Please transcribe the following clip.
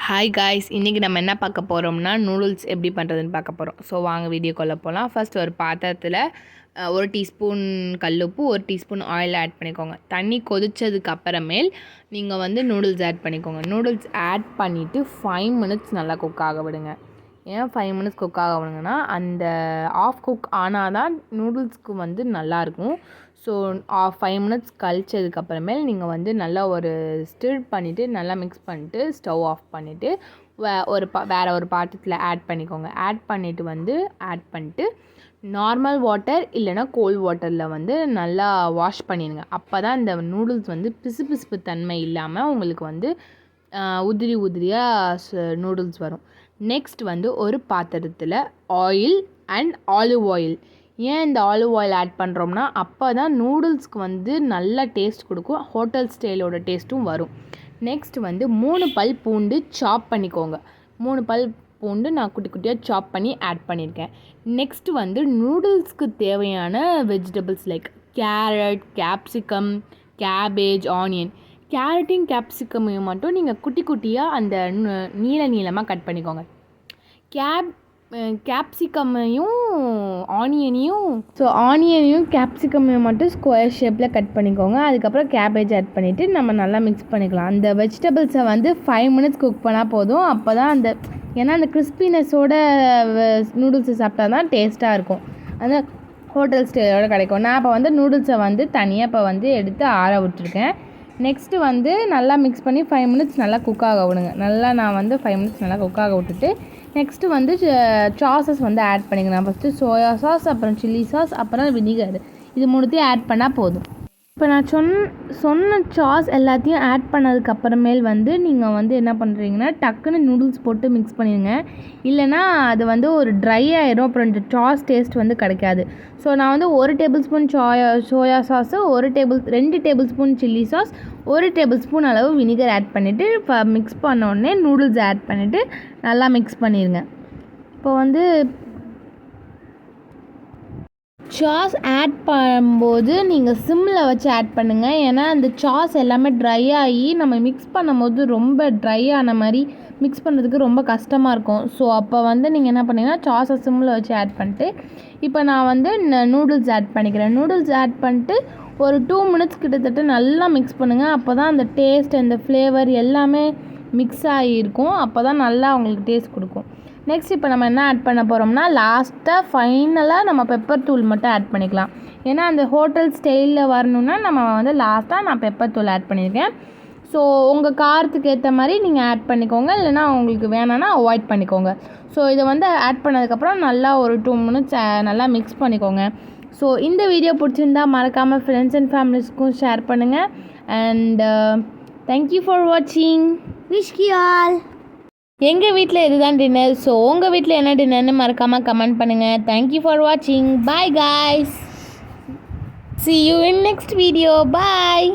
Hi guys, இன்றைக்கி நம்ம என்ன பார்க்க போகிறோம்னா நூடுல்ஸ் எப்படி பண்ணுறதுன்னு பார்க்க போகிறோம். ஸோ வாங்க வீடியோக்குள்ளே போகலாம். ஃபர்ஸ்ட் ஒரு பாத்திரத்தில் 1 டீஸ்பூன் கல்லுப்பு, 1 டீஸ்பூன் ஆயில் ஆட் பண்ணிக்கோங்க. தண்ணி கொதித்ததுக்கு அப்புறமேல் நீங்கள் நூடுல்ஸ் ஆட் பண்ணிக்கோங்க. நூடுல்ஸ் ஆட் பண்ணிவிட்டு 5 மினிட்ஸ் நல்லா குக் ஆக விடுங்க. ஏன் 5 மினிட்ஸ் குக் ஆக விடுங்கன்னா அந்த ஆஃப் குக் ஆனால் தான் நூடுல்ஸ்க்கு நல்லாயிருக்கும். ஸோ 5 மினிட்ஸ் கழிச்சதுக்கப்புறமேல் நீங்கள் நல்லா ஒரு ஸ்டிர் பண்ணிவிட்டு நல்லா மிக்ஸ் பண்ணிட்டு ஸ்டவ் ஆஃப் பண்ணிவிட்டு வேறு ஒரு பாத்திரத்தில் ஆட் பண்ணிக்கோங்க. ஆட் பண்ணிவிட்டு நார்மல் வாட்டர் இல்லைனா கோல்ட் வாட்டரில் நல்லா வாஷ் பண்ணிடுங்க. அப்போ தான் இந்த நூடுல்ஸ் பிசுபிசுப்பு தன்மை இல்லாமல் உங்களுக்கு உதிரி உதிரியாக நூடுல்ஸ் வரும். நெக்ஸ்ட் ஒரு பாத்திரத்தில் ஆயில் அண்ட் ஆலிவ் ஆயில். ஏன் இந்த ஆலிவ் ஆயில் ஆட் பண்ணுறோம்னா அப்போ தான் நூடுல்ஸ்க்கு நல்ல டேஸ்ட் கொடுக்கும். ஹோட்டல் ஸ்டைலோட டேஸ்ட்டும் வரும். நெக்ஸ்ட் 3 பல் பூண்டு சாப் பண்ணிக்கோங்க. 3 பல் பூண்டு நான் குட்டி குட்டியாக சாப் பண்ணி ஆட் பண்ணியிருக்கேன். நெக்ஸ்ட் நூடுல்ஸ்க்கு தேவையான vegetables like carrot, capsicum, cabbage, onion. கேரட்டையும் கேப்சிகமையும் மட்டும் நீங்கள் குட்டி குட்டியாக அந்த நீளமாக கட் பண்ணிக்கோங்க. கேப்சிகமையும் ஆனியனையும் கேப்சிகமையும் மட்டும் ஸ்கொயர் ஷேப்பில் கட் பண்ணிக்கோங்க. அதுக்கப்புறம் கேபேஜ் ஆட் பண்ணிவிட்டு நம்ம நல்லா மிக்ஸ் பண்ணிக்கலாம். அந்த வெஜிடபிள்ஸை 5 மினிட்ஸ் குக் பண்ணால் போதும். அப்போ தான் ஏன்னா அந்த கிறிஸ்பினஸோட நூடுல்ஸை சாப்பிட்டா தான் டேஸ்ட்டாக இருக்கும். அந்த ஹோட்டல் ஸ்டைலோட கிடைக்கும். நான் இப்போ நூடுல்ஸை தனியாக இப்போ எடுத்து ஆற விட்டுருக்கேன். நெக்ஸ்ட்டு நல்லா மிக்ஸ் பண்ணி 5 மினிட்ஸ் நல்லா குக் ஆக விடுங்க. நான் 5 மினிட்ஸ் நல்லா குக் ஆக விட்டுட்டு நெக்ஸ்ட்டு சாஸஸ் ஆட் பண்ணிக்கலாம். ஃபஸ்ட்டு சோயா சாஸ், அப்புறம் சில்லி சாஸ், அப்புறம் வினிகர். இது 3த்தையும் ஆட் பண்ணால் போதும். இப்போ நான் சொன்ன சாஸ் எல்லாத்தையும் ஆட் பண்ணதுக்கப்புறமேல் நீங்கள் என்ன பண்ணுறீங்கன்னா டக்குன்னு நூடுல்ஸ் போட்டு மிக்ஸ் பண்ணிடுங்க. இல்லைனா அது ஒரு ட்ரை ஆயிரும். அப்புறம் இந்த சாஸ் டேஸ்ட் கிடைக்காது. ஸோ நான் 1 table spoon soya sauce, 2 table spoon chilli sauce, 1 table spoon அளவு வினிகர் ஆட் பண்ணிவிட்டு மிக்ஸ் பண்ண உடனே நூடுல்ஸ் ஆட் பண்ணிவிட்டு நல்லா மிக்ஸ் பண்ணிடுங்க. இப்போ சாஸ் ஆட் பண்ணும்போது நீங்கள் சிம்மில் வச்சு ஆட் பண்ணுங்கள். ஏன்னா அந்த சாஸ் எல்லாமே ட்ரை ஆகி நம்ம மிக்ஸ் பண்ணும்போது ரொம்ப ட்ரை ஆன மாதிரி மிக்ஸ் பண்ணுறதுக்கு ரொம்ப கஷ்டமாக இருக்கும். ஸோ அப்போ நீங்கள் என்ன பண்ணிங்கன்னா சாஸை சிம்மில் வச்சு ஆட் பண்ணிட்டு இப்போ நான் நூடுல்ஸ் ஆட் பண்ணிக்கிறேன். நூடுல்ஸ் ஆட் பண்ணிட்டு ஒரு 2 மினிட்ஸ் கிட்டத்தட்ட நல்லா மிக்ஸ் பண்ணுங்கள். அப்போ தான் அந்த டேஸ்ட், அந்த ஃப்ளேவர் எல்லாமே மிக்ஸ் ஆகியிருக்கும். அப்போ தான் நல்லா உங்களுக்கு டேஸ்ட் கொடுக்கும். நெக்ஸ்ட் இப்போ நம்ம என்ன ஆட் பண்ண போகிறோம்னா ஃபைனலாக நம்ம பெப்பர் தூள் மட்டும் ஆட் பண்ணிக்கலாம். ஏன்னா அந்த ஹோட்டல் ஸ்டைலில் வரணுன்னா நம்ம லாஸ்ட்டாக நான் பெப்பர் தூள் ஆட் பண்ணியிருக்கேன். ஸோ உங்கள் காரத்துக்கு ஏற்ற மாதிரி நீங்கள் ஆட் பண்ணிக்கோங்க. இல்லைனா உங்களுக்கு வேணான்னா அவாய்ட் பண்ணிக்கோங்க. ஸோ இதை ஆட் பண்ணதுக்கப்புறம் நல்லா ஒரு 2 மினிட்ஸ் நல்லா மிக்ஸ் பண்ணிக்கோங்க. ஸோ இந்த வீடியோ பிடிச்சிருந்தா மறக்காமல் ஃப்ரெண்ட்ஸ் அண்ட் ஃபேமிலிஸ்க்கும் ஷேர் பண்ணுங்கள். அண்ட் தேங்க்யூ ஃபார் வாட்சிங். Wish you all. எங்கள் வீட்டில் இதுதான் டின்னர். ஸோ உங்கள் வீட்டில் என்ன டின்னர்னு மறக்காமல் கமெண்ட் பண்ணுங்கள். தேங்க்யூ ஃபார் வாட்சிங். Bye guys. See you in next video. Bye.